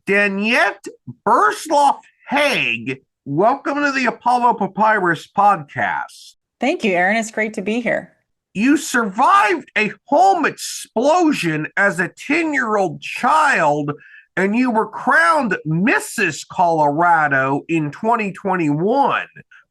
Danette Burzlaff-Haag, welcome to the Apollo Papyrus podcast. Thank you, Aaron. It's great to be here. You survived a home explosion as a 10-year-old child, and you were crowned Mrs. Colorado in 2021.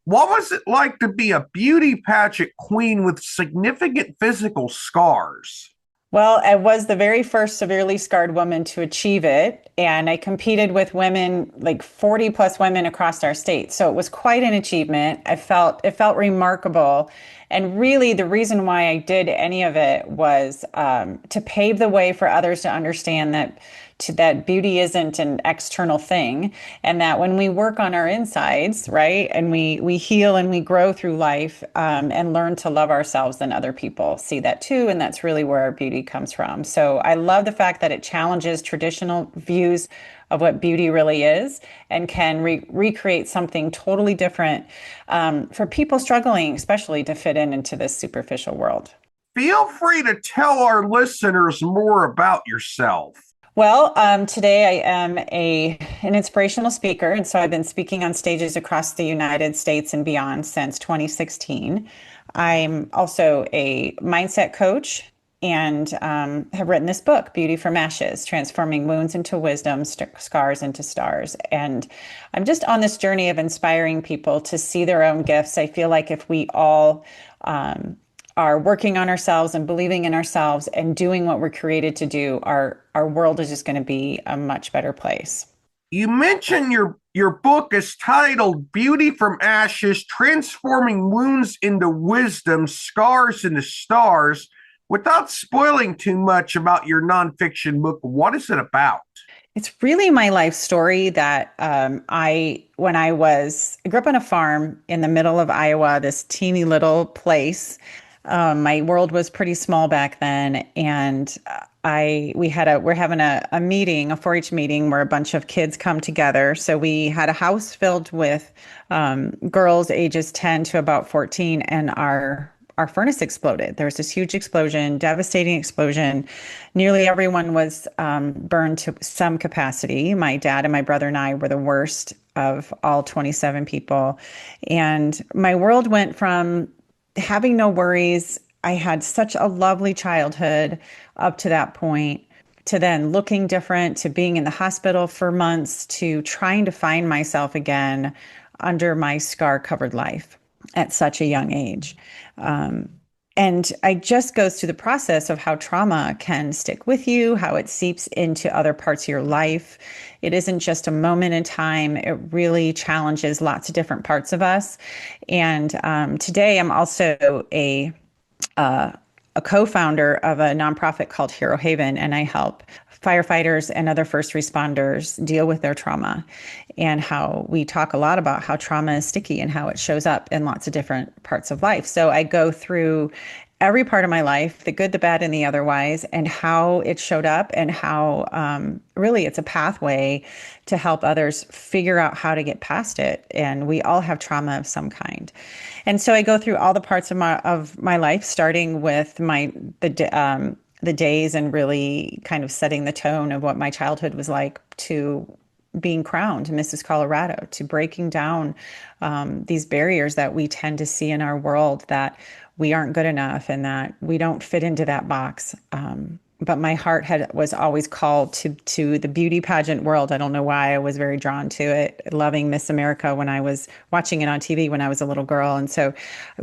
What was it like to be a beauty pageant queen with significant physical scars? Well, I was the very first severely scarred woman to achieve it, and I competed with women, like 40 plus women across our state. So it was quite an achievement. It felt remarkable. And really, the reason why I did any of it was to pave the way for others to understand that beauty isn't an external thing, and that when we work on our insides, right, and we heal and we grow through life, and learn to love ourselves, then other people see that too, and that's really where our beauty comes from. So I love the fact that it challenges traditional views of what beauty really is and can recreate something totally different, for people struggling, especially to fit into this superficial world. Feel free to tell our listeners more about yourself. Well, today I am an inspirational speaker, and so I've been speaking on stages across the United States and beyond since 2016. I'm also a mindset coach and have written this book, Beauty from Ashes, Transforming Wounds into Wisdom, Scars into Stars. And I'm just on this journey of inspiring people to see their own gifts. I feel like if we all are working on ourselves and believing in ourselves and doing what we're created to do, our world is just going to be a much better place. You mentioned your book is titled Beauty from Ashes, Transforming Wounds into Wisdom, Scars into Stars. Without spoiling too much about your nonfiction book, what is it about? It's really my life story that I grew up on a farm in the middle of Iowa, this teeny little place. My world was pretty small back then, and we're having a meeting, a 4-H meeting where a bunch of kids come together. So we had a house filled with girls ages 10 to about 14, and our furnace exploded. There was this huge explosion, devastating explosion. Nearly everyone was burned to some capacity. My dad and my brother and I were the worst of all 27 people. And my world went from having no worries. I had such a lovely childhood up to that point, to then looking different, to being in the hospital for months, to trying to find myself again under my scar-covered life at such a young age. And I just goes through the process of how trauma can stick with you, how it seeps into other parts of your life. It isn't just a moment in time. It really challenges lots of different parts of us. And today I'm also a co-founder of a nonprofit called Hero Haven, and I help firefighters and other first responders deal with their trauma, and how we talk a lot about how trauma is sticky and how it shows up in lots of different parts of life. So I go through every part of my life, the good, the bad, and the otherwise, and how it showed up, and how really it's a pathway to help others figure out how to get past it. And we all have trauma of some kind. And so I go through all the parts of my life, starting with the days and really kind of setting the tone of what my childhood was like, to being crowned Mrs. Colorado, to breaking down these barriers that we tend to see in our world, that we aren't good enough and that we don't fit into that box. But my heart was always called to the beauty pageant world. I don't know why I was very drawn to it, loving Miss America when I was watching it on TV when I was a little girl. And so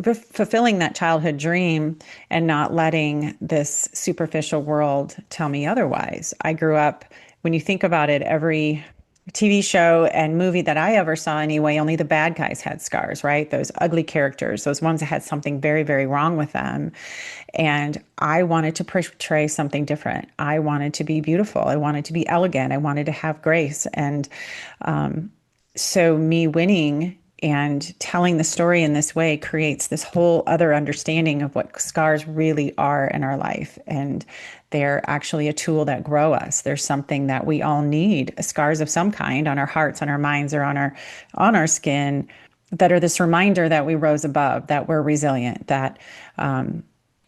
fulfilling that childhood dream and not letting this superficial world tell me otherwise. I grew up, when you think about it, every TV show and movie that I ever saw anyway, only the bad guys had scars, right? Those ugly characters, those ones that had something very, very wrong with them. And I wanted to portray something different. I wanted to be beautiful. I wanted to be elegant. I wanted to have grace. And so me winning and telling the story in this way creates this whole other understanding of what scars really are in our life. And they're actually a tool that grow us. There's something that we all need, scars of some kind on our hearts, on our minds, or on our skin, that are this reminder that we rose above, that we're resilient, that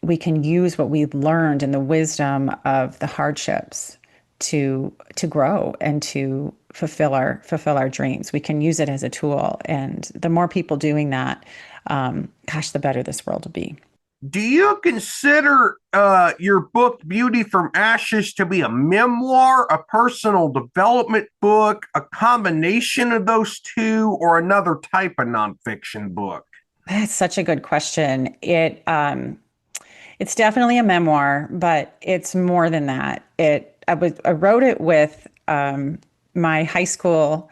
we can use what we've learned and the wisdom of the hardships to grow and to fulfill our dreams. We can use it as a tool, and the more people doing that, the better this world will be. Do you consider your book Beauty from Ashes to be a memoir, a personal development book, a combination of those two, or another type of nonfiction book? That's such a good question. It's definitely a memoir, but it's more than that. I wrote it with my high school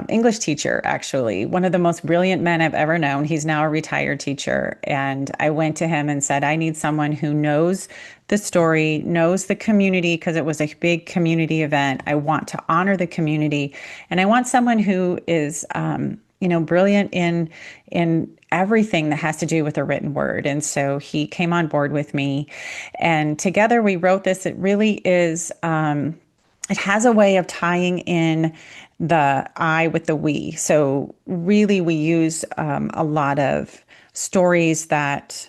English teacher, actually, one of the most brilliant men I've ever known. He's now a retired teacher. And I went to him and said, I need someone who knows the story, knows the community, because it was a big community event. I want to honor the community. And I want someone who is, brilliant in everything that has to do with the written word. And so he came on board with me. And together we wrote this. It really is, it has a way of tying in the I with the we. So really, we use a lot of stories that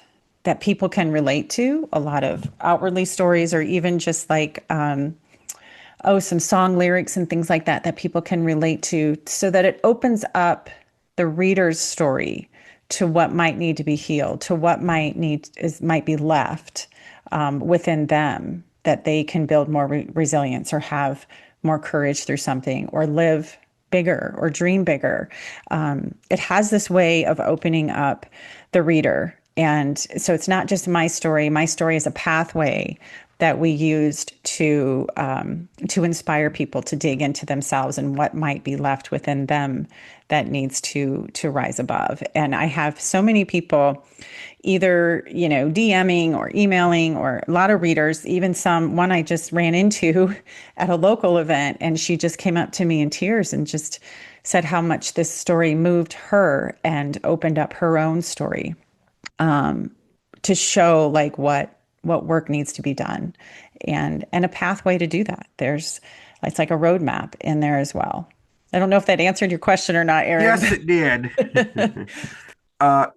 people can relate to, a lot of outwardly stories, or even just like some song lyrics and things like that people can relate to, so that it opens up the reader's story to what might need to be healed, to what might be left within them, that they can build more resilience, or have more courage through something, or live bigger, or dream bigger. It has this way of opening up the reader. And so it's not just my story. My story is a pathway that we used to inspire people to dig into themselves and what might be left within them that needs to rise above. And I have so many people either, DMing or emailing, or a lot of readers, even one I just ran into at a local event, and she just came up to me in tears and just said how much this story moved her and opened up her own story, to show like what work needs to be done, and a pathway to do that. It's like a roadmap in there as well. I don't know if that answered your question or not, Aaron. Yes, it did.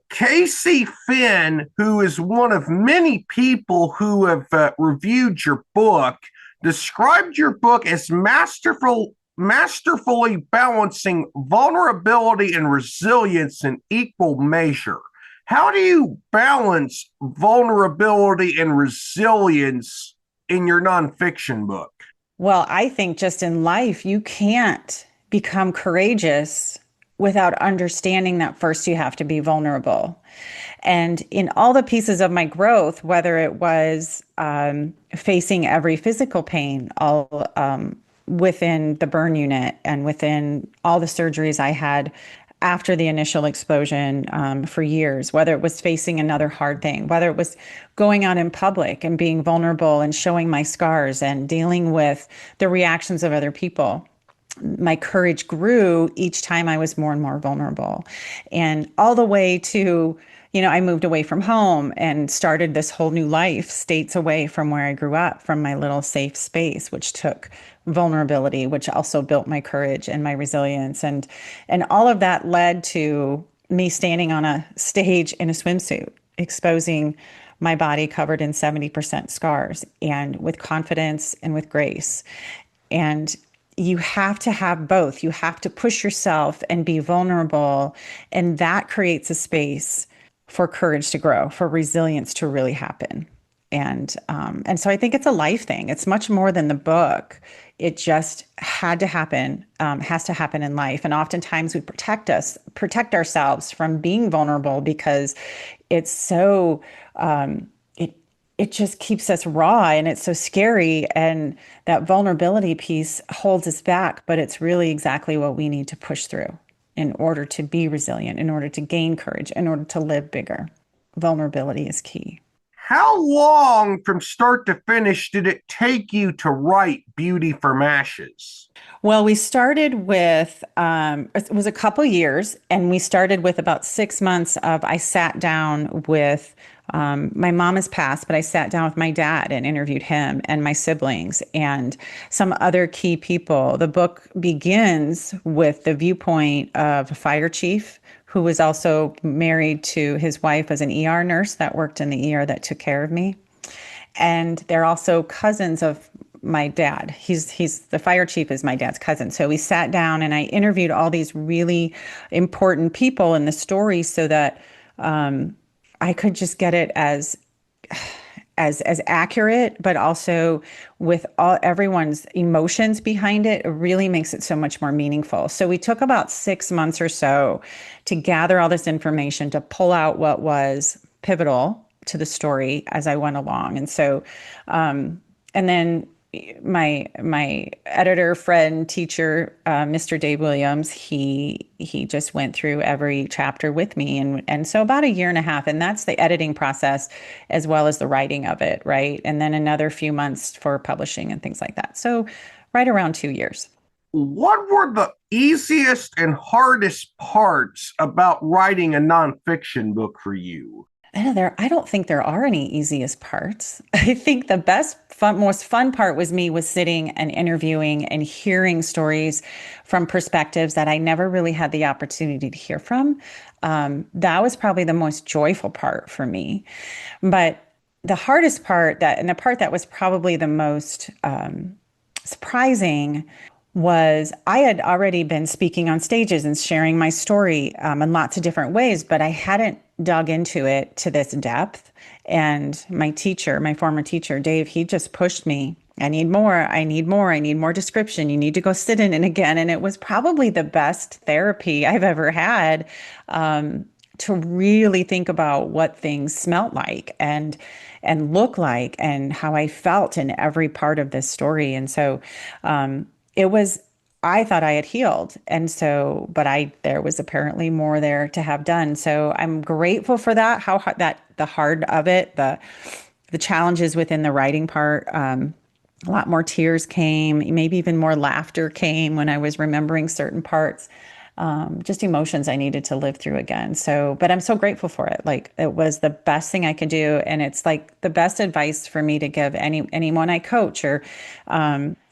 Casey Finn, who is one of many people who have reviewed your book, described your book as masterfully balancing vulnerability and resilience in equal measure. How do you balance vulnerability and resilience in your nonfiction book? Well, I think just in life, you can't become courageous without understanding that first you have to be vulnerable. And in all the pieces of my growth, whether it was facing every physical pain, all within the burn unit, and within all the surgeries I had after the initial explosion for years, whether it was facing another hard thing, whether it was going out in public and being vulnerable and showing my scars and dealing with the reactions of other people, my courage grew each time I was more and more vulnerable. And all the way to, I moved away from home and started this whole new life states away from where I grew up, from my little safe space, which took vulnerability, which also built my courage and my resilience. And all of that led to me standing on a stage in a swimsuit, exposing my body covered in 70% scars, and with confidence and with grace. And you have to have both. You have to push yourself and be vulnerable. And that creates a space for courage to grow, for resilience to really happen. And so I think it's a life thing. It's much more than the book. It just had to happen, has to happen in life. And oftentimes we protect ourselves from being vulnerable, because it's so, it just keeps us raw, and it's so scary. And that vulnerability piece holds us back, but it's really exactly what we need to push through in order to be resilient, in order to gain courage, in order to live bigger. Vulnerability is key. How long from start to finish did it take you to write Beauty from Ashes? Well, we started with, it was a couple years, and we started with about 6 months I sat down with, my mom has passed, but I sat down with my dad and interviewed him and my siblings and some other key people. The book begins with the viewpoint of a fire chief who was also married to his wife as an ER nurse that worked in the ER that took care of me. And they're also cousins of my dad. He's the fire chief is my dad's cousin. So we sat down and I interviewed all these really important people in the story so that I could just get it as accurate, but also with all everyone's emotions behind it. It really makes it so much more meaningful. So we took about 6 months or so to gather all this information, to pull out what was pivotal to the story as I went along. And so, and then my editor, friend, teacher, Mr. Dave Williams, he just went through every chapter with me, and so about a year and a half, and that's the editing process as well as the writing of it, right? And then another few months for publishing and things like that. So right around 2 years. What were the easiest and hardest parts about writing a nonfiction book for you? I don't think there are any easiest parts. I think the most fun part was sitting and interviewing and hearing stories from perspectives that I never really had the opportunity to hear from. That was probably the most joyful part for me. But the hardest part and the part that was probably the most surprising was I had already been speaking on stages and sharing my story in lots of different ways, but I hadn't dug into it to this depth. And my former teacher, Dave, he just pushed me. I need more. I need more. I need more description. You need to go sit in it again. And it was probably the best therapy I've ever had, to really think about what things smelt like and look like and how I felt in every part of this story. And so I thought I had healed. And so, but there was apparently more there to have done. So I'm grateful for that, the hard of it, the challenges within the writing part. A lot more tears came, maybe even more laughter came when I was remembering certain parts. Just emotions I needed to live through again. So, but I'm so grateful for it. Like, it was the best thing I could do. And it's like the best advice for me to give anyone I coach, or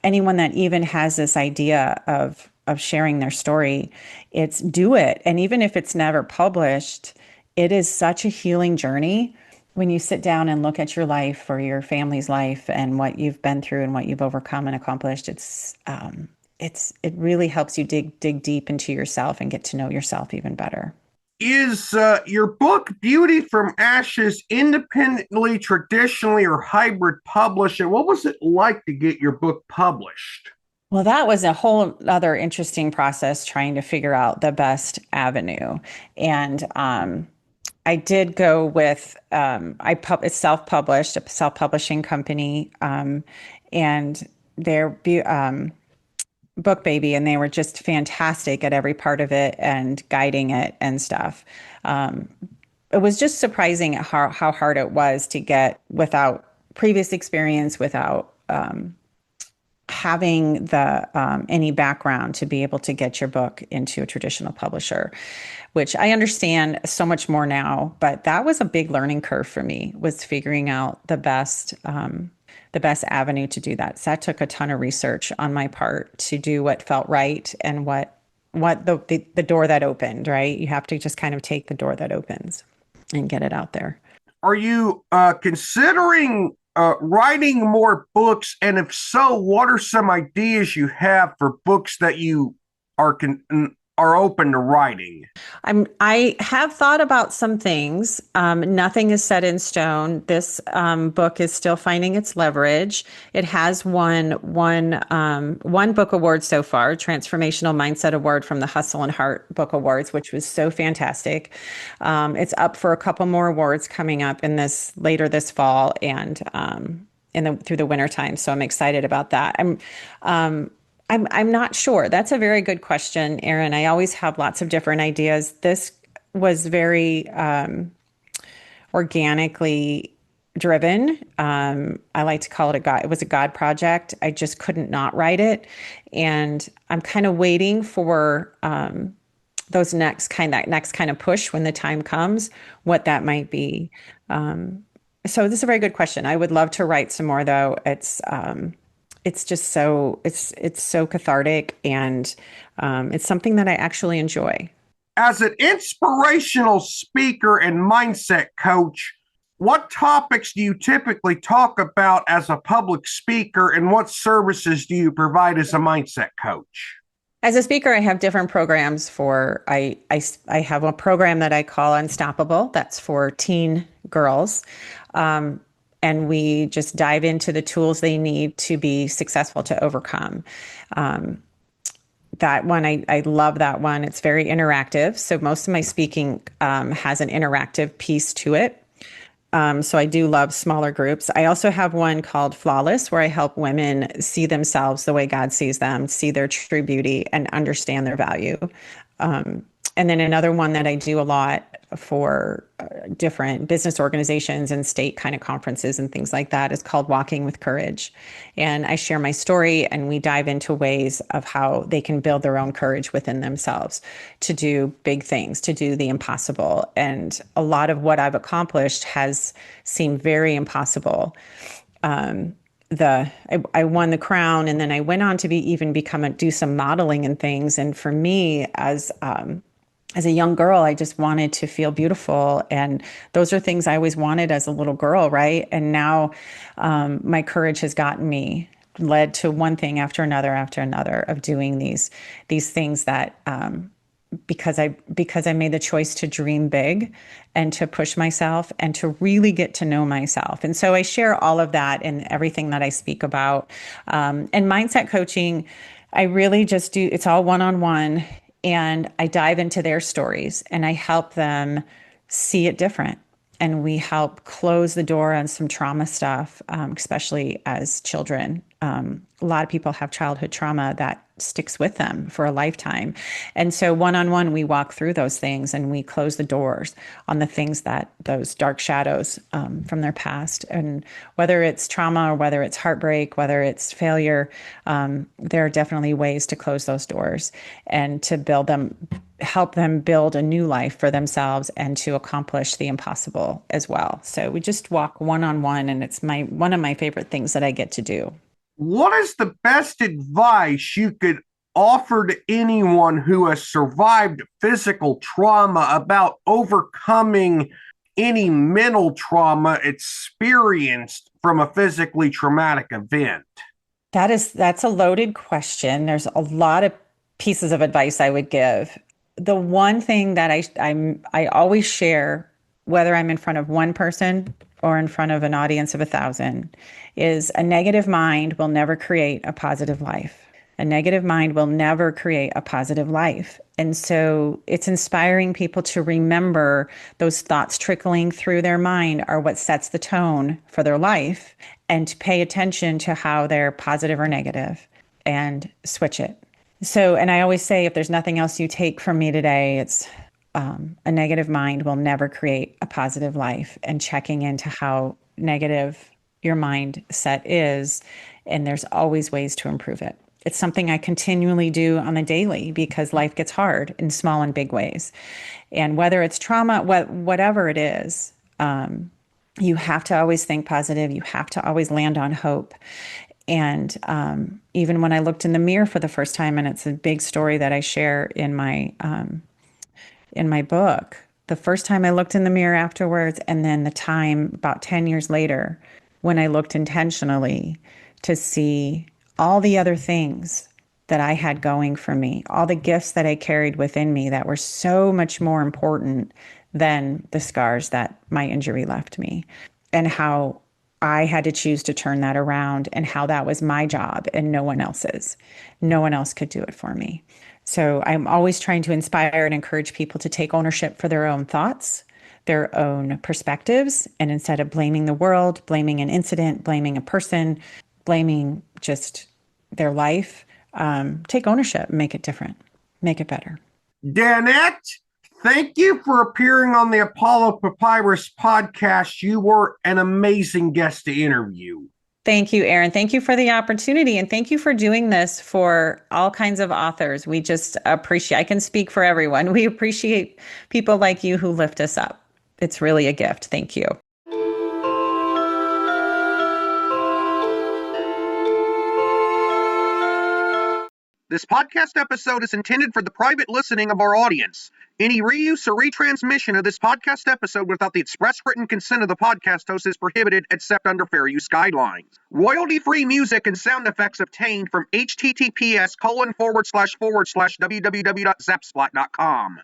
anyone that even has this idea of sharing their story. It's do it. And even if it's never published, it is such a healing journey when you sit down and look at your life or your family's life and what you've been through and what you've overcome and accomplished. It really helps you dig deep into yourself and get to know yourself even better. Is your book Beauty from Ashes independently, traditionally, or hybrid published? And what was it like to get your book published? Well, that was a whole other interesting process trying to figure out the best avenue. And I did go with it's self-published, a self-publishing company, and they're Book Baby, and they were just fantastic at every part of it and guiding it and stuff. It was just surprising how hard it was to get without previous experience, without having any background to be able to get your book into a traditional publisher, which I understand so much more now. But that was a big learning curve for me, was figuring out the best avenue to do that. So that took a ton of research on my part to do what felt right and what the door that opened, right? You have to just kind of take the door that opens and get it out there. Are you considering writing more books? And if so, what are some ideas you have for books that you are open to writing? I have thought about some things. Nothing is set in stone. This book is still finding its leverage. It has won one book award so far, Transformational Mindset Award from the Hustle and Heart Book Awards, which was so fantastic. It's up for a couple more awards coming up later this fall and through the winter time. So I'm excited about that. I'm not sure. That's a very good question, Erin. I always have lots of different ideas. This was very organically driven. I like to call it it was a God project. I just couldn't not write it. And I'm kind of waiting for that next kind of push when the time comes, what that might be. So this is a very good question. I would love to write some more, though. It's just it's so cathartic, and it's something that I actually enjoy. As an inspirational speaker and mindset coach, What topics do you typically talk about as a public speaker, and what services do you provide as a mindset coach? As a speaker, I have different programs for, I have a program that I call Unstoppable. That's for teen girls. Um, and we just dive into the tools they need to be successful to overcome. Um, that one, I love that one. It's very interactive. So most of my speaking has an interactive piece to it. So I do love smaller groups. I also have one called Flawless, where I help women see themselves the way God sees them, see their true beauty, and understand their value. And then another one that I do a lot for different business organizations and state kind of conferences and things like that is called Walking with Courage. And I share my story and we dive into ways of how they can build their own courage within themselves to do big things, to do the impossible. And a lot of what I've accomplished has seemed very impossible. I won the crown, and then I went on to do some modeling and things. And for me, as a young girl, I just wanted to feel beautiful. And those are things I always wanted as a little girl, right? And now my courage has gotten me, led to one thing after another of doing these things that because I made the choice to dream big and to push myself and to really get to know myself. And so I share all of that in everything that I speak about. And mindset coaching, I really just do, it's all one-on-one, and I dive into their stories and I help them see it different. And we help close the door on some trauma stuff, especially as children. A lot of people have childhood trauma that sticks with them for a lifetime. And so one-on-one, we walk through those things and we close the doors on the things that those dark shadows from their past. And whether it's trauma or whether it's heartbreak, whether it's failure, there are definitely ways to close those doors and to help them build a new life for themselves and to accomplish the impossible as well. So we just walk one-on-one, and it's one of my favorite things that I get to do. What is the best advice you could offer to anyone who has survived physical trauma about overcoming any mental trauma experienced from a physically traumatic event? That's a loaded question. There's a lot of pieces of advice I would give. The one thing that I always share, whether I'm in front of one person or in front of an audience of 1,000, is a negative mind will never create a positive life. A negative mind will never create a positive life. And so it's inspiring people to remember those thoughts trickling through their mind are what sets the tone for their life, and to pay attention to how they're positive or negative and switch it. So, and I always say, if there's nothing else you take from me today, it's a negative mind will never create a positive life, and checking into how negative your mindset is. And there's always ways to improve it. It's something I continually do on the daily because life gets hard in small and big ways. And whether it's trauma, whatever it is, you have to always think positive. You have to always land on hope. And even when I looked in the mirror for the first time, and it's a big story that I share in my book, the first time I looked in the mirror afterwards, and then the time about 10 years later when I looked intentionally to see all the other things that I had going for me, all the gifts that I carried within me that were so much more important than the scars that my injury left me, and how I had to choose to turn that around, and how that was my job and no one else's. No one else could do it for me. So I'm always trying to inspire and encourage people to take ownership for their own thoughts, their own perspectives, and instead of blaming the world, blaming an incident, blaming a person, blaming just their life, take ownership, make it different, make it better. Danette, thank you for appearing on the Apollo Papyrus podcast. You were an amazing guest to interview. Thank you, Aaron. Thank you for the opportunity. And thank you for doing this for all kinds of authors. We just appreciate, I can speak for everyone. We appreciate people like you who lift us up. It's really a gift. Thank you. This podcast episode is intended for the private listening of our audience. Any reuse or retransmission of this podcast episode without the express written consent of the podcast host is prohibited except under fair use guidelines. Royalty-free music and sound effects obtained from https://www.zapsplat.com.